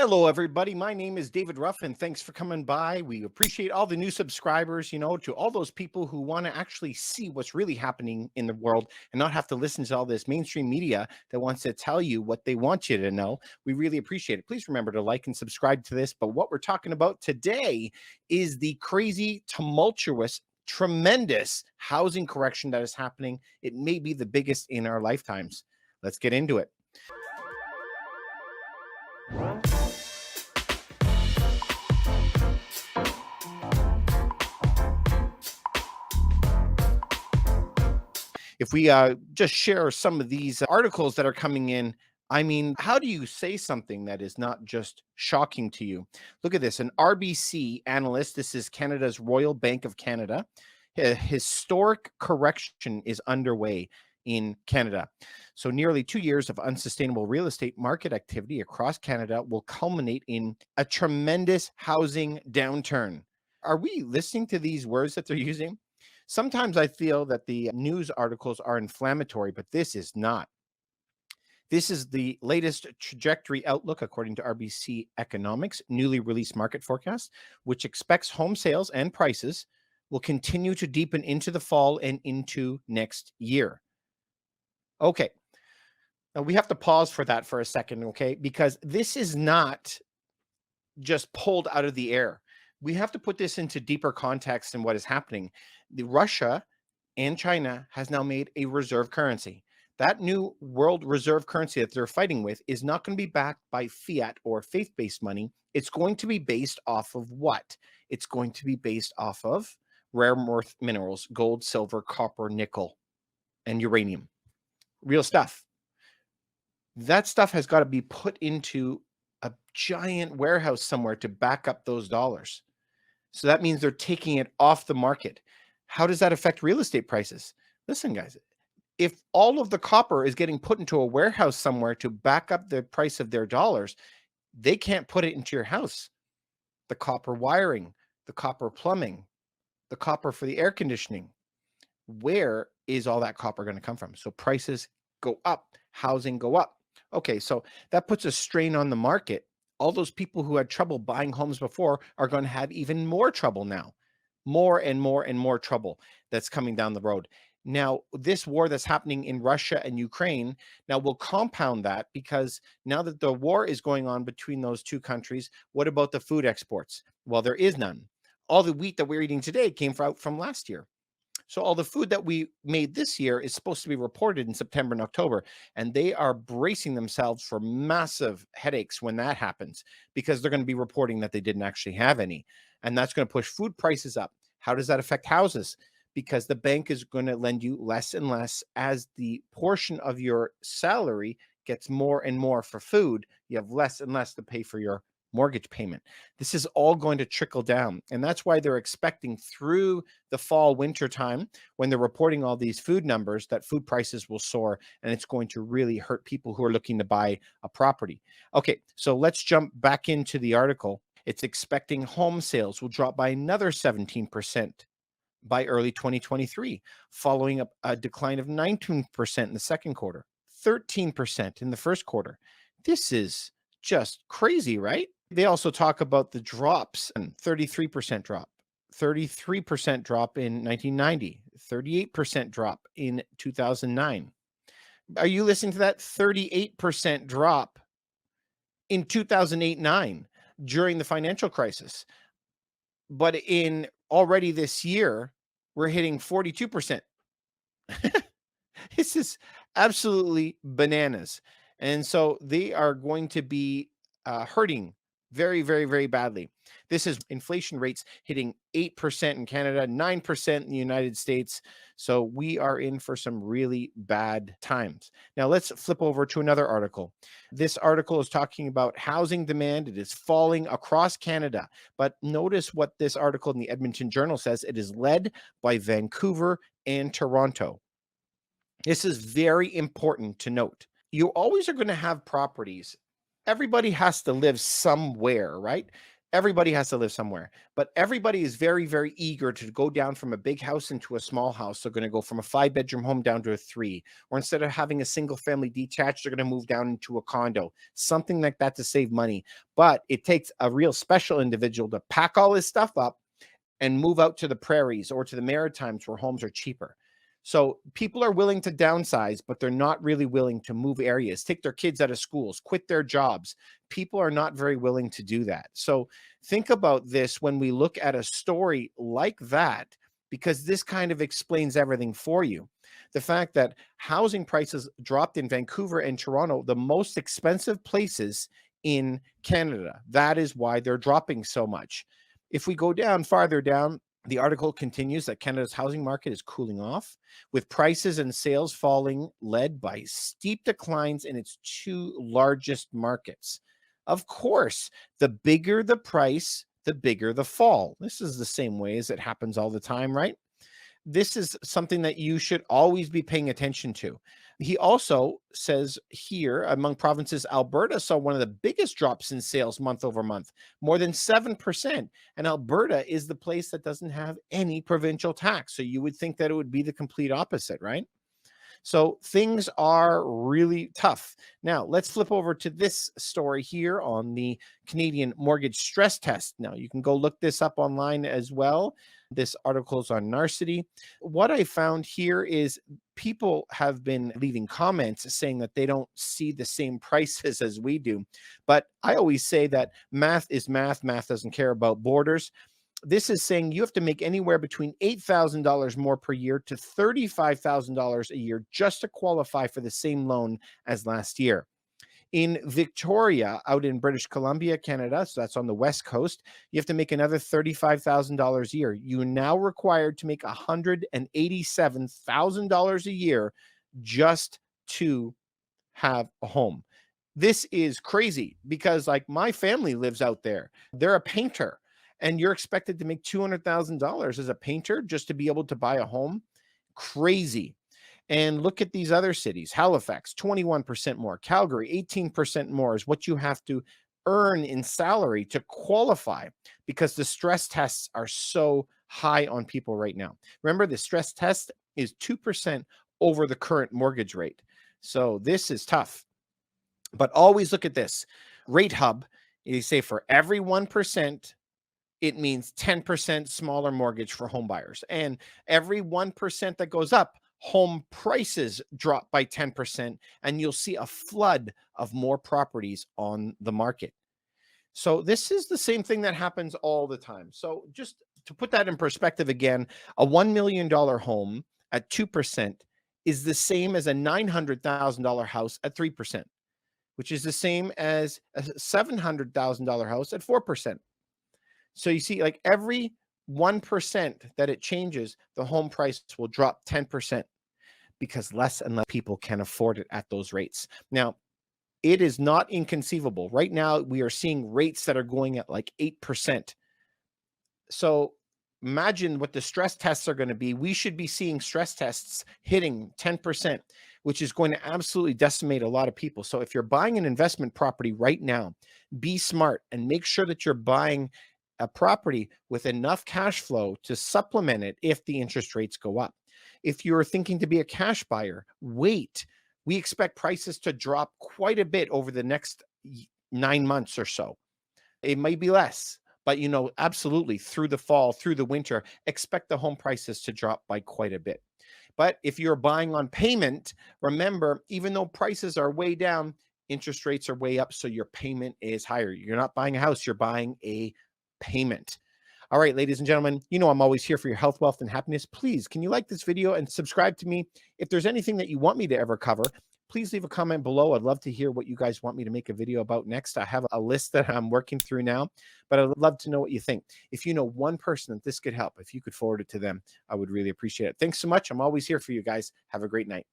Hello, everybody. My name is David Ruff, and thanks for coming by. We appreciate all the new subscribers, to all those people who want to actually see what's really happening in the world and not have to listen to all this mainstream media that wants to tell you what they want you to know. We really appreciate it. Please remember to like and subscribe to this. But what we're talking about today is the crazy, tumultuous, tremendous housing correction that is happening. It may be the biggest in our lifetimes. Let's get into it. If we just share some of these articles that are coming in, I mean, how do you say something that is not just shocking to you? Look at this. An RBC analyst, this is Canada's Royal Bank of Canada, a historic correction is underway in Canada. So nearly 2 years of unsustainable real estate market activity across Canada will culminate in a tremendous housing downturn. Are we listening to these words that they're using? Sometimes I feel that the news articles are inflammatory, but this is not. This is the latest trajectory outlook, according to RBC Economics' newly released market forecast, which expects home sales and prices will continue to deepen into the fall and into next year. Okay. Now we have to pause for that for a second, okay? Because this is not just pulled out of the air. We have to put this into deeper context in what is happening. Russia and China has now made a reserve currency. That new world reserve currency that they're fighting with is not going to be backed by fiat or faith-based money. It's going to be based off of what? It's going to be based off of rare earth minerals, gold, silver, copper, nickel, and uranium. Real stuff. That stuff has got to be put into a giant warehouse somewhere to back up those dollars. So that means they're taking it off the market. How does that affect real estate prices? Listen, guys, if all of the copper is getting put into a warehouse somewhere to back up the price of their dollars, they can't put it into your house. The copper wiring, the copper plumbing, the copper for the air conditioning. Where is all that copper going to come from? So prices go up, housing go up. Okay, so that puts a strain on the market. All those people who had trouble buying homes before are going to have even more trouble now. More and more and more trouble that's coming down the road. Now, this war that's happening in Russia and Ukraine now will compound that, because now that the war is going on between those two countries, what about the food exports? Well, there is none. All the wheat that we're eating today came from last year. So all the food that we made this year is supposed to be reported in September and October, and they are bracing themselves for massive headaches when that happens, because they're going to be reporting that they didn't actually have any, and that's going to push food prices up. How does that affect houses? Because the bank is going to lend you less and less as the portion of your salary gets more and more for food. You have less and less to pay for your mortgage payment. This is all going to trickle down. And that's why they're expecting through the fall, winter time, when they're reporting all these food numbers, that food prices will soar, and it's going to really hurt people who are looking to buy a property. Okay, so let's jump back into the article. It's expecting home sales will drop by another 17% by early 2023, following a decline of 19% in the second quarter, 13% in the first quarter. This is just crazy, right? They also talk about the drops, and 33% drop, 33% drop in 1990, 38% drop in 2009. Are you listening to that? 38% drop in 2008-9 during the financial crisis. But in already this year, we're hitting 42%. This is absolutely bananas. And so they are going to be hurting very, very, very badly. This is inflation rates hitting 8% in Canada, 9% in the United States. So we are in for some really bad times. Now let's flip over to another article. This article is talking about housing demand. It is falling across Canada. But notice what this article in the Edmonton Journal says. It is led by Vancouver and Toronto. This is very important to note. You always are going to have properties. Everybody has to live somewhere, right? Everybody has to live somewhere, but everybody is very, very eager to go down from a big house into a small house. They're going to go from a 5-bedroom home down to a 3, or instead of having a single family detached, they're going to move down into a condo, something like that to save money. But it takes a real special individual to pack all this stuff up and move out to the prairies or to the Maritimes where homes are cheaper. So people are willing to downsize, but they're not really willing to move areas, take their kids out of schools, quit their jobs. People are not very willing to do that. So think about this when we look at a story like that, because this kind of explains everything for you. The fact that housing prices dropped in Vancouver and Toronto, the most expensive places in Canada. That is why they're dropping so much. If we go down farther down, the article continues that Canada's housing market is cooling off, with prices and sales falling, led by steep declines in its 2 largest markets. Of course, the bigger the price, the bigger the fall. This is the same way as it happens all the time, right? This is something that you should always be paying attention to. He also says here, among provinces, Alberta saw one of the biggest drops in sales month over month, more than 7%. And Alberta is the place that doesn't have any provincial tax. So you would think that it would be the complete opposite, right? So things are really tough. Now, let's flip over to this story here on the Canadian mortgage stress test. Now, you can go look this up online as well. This article is on Narcity. What I found here is people have been leaving comments saying that they don't see the same prices as we do. But I always say that math is math. Math doesn't care about borders. This is saying you have to make anywhere between $8,000 more per year to $35,000 a year just to qualify for the same loan as last year. In Victoria, out in British Columbia, Canada, so that's on the West Coast, you have to make another $35,000 a year. You are now required to make $187,000 a year just to have a home. This is crazy because, like, my family lives out there. They're a painter, and you're expected to make $200,000 as a painter just to be able to buy a home. Crazy. And look at these other cities. Halifax, 21% more. Calgary, 18% more is what you have to earn in salary to qualify, because the stress tests are so high on people right now. Remember, the stress test is 2% over the current mortgage rate. So this is tough. But always look at this. Rate Hub, you say for every 1%, it means 10% smaller mortgage for home buyers. And every 1% that goes up, home prices drop by 10%, and you'll see a flood of more properties on the market. So this is the same thing that happens all the time. So just to put that in perspective again, a $1 million home at 2% is the same as a $900,000 house at 3%, which is the same as a $700,000 house at 4%. So you see, like, every 1% that it changes, the home price will drop 10%, because less and less people can afford it at those rates. Now, it is not inconceivable. Right now, we are seeing rates that are going at like 8%. So imagine what the stress tests are going to be. We should be seeing stress tests hitting 10%, which is going to absolutely decimate a lot of people. So if you're buying an investment property right now, be smart and make sure that you're buying a property with enough cash flow to supplement it if the interest rates go up. If you're thinking to be a cash buyer, wait. We expect prices to drop quite a bit over the next 9 months or so. It might be less, but absolutely through the fall, through the winter, expect the home prices to drop by quite a bit. But if you're buying on payment, remember, even though prices are way down, interest rates are way up, so your payment is higher. You're not buying a house, you're buying a payment. All right, ladies and gentlemen, I'm always here for your health, wealth, and happiness. Please, can you like this video and subscribe to me? If there's anything that you want me to ever cover, please leave a comment below. I'd love to hear what you guys want me to make a video about next. I have a list that I'm working through now, but I'd love to know what you think. If you know one person that this could help, if you could forward it to them, I would really appreciate it. Thanks so much. I'm always here for you guys. Have a great night.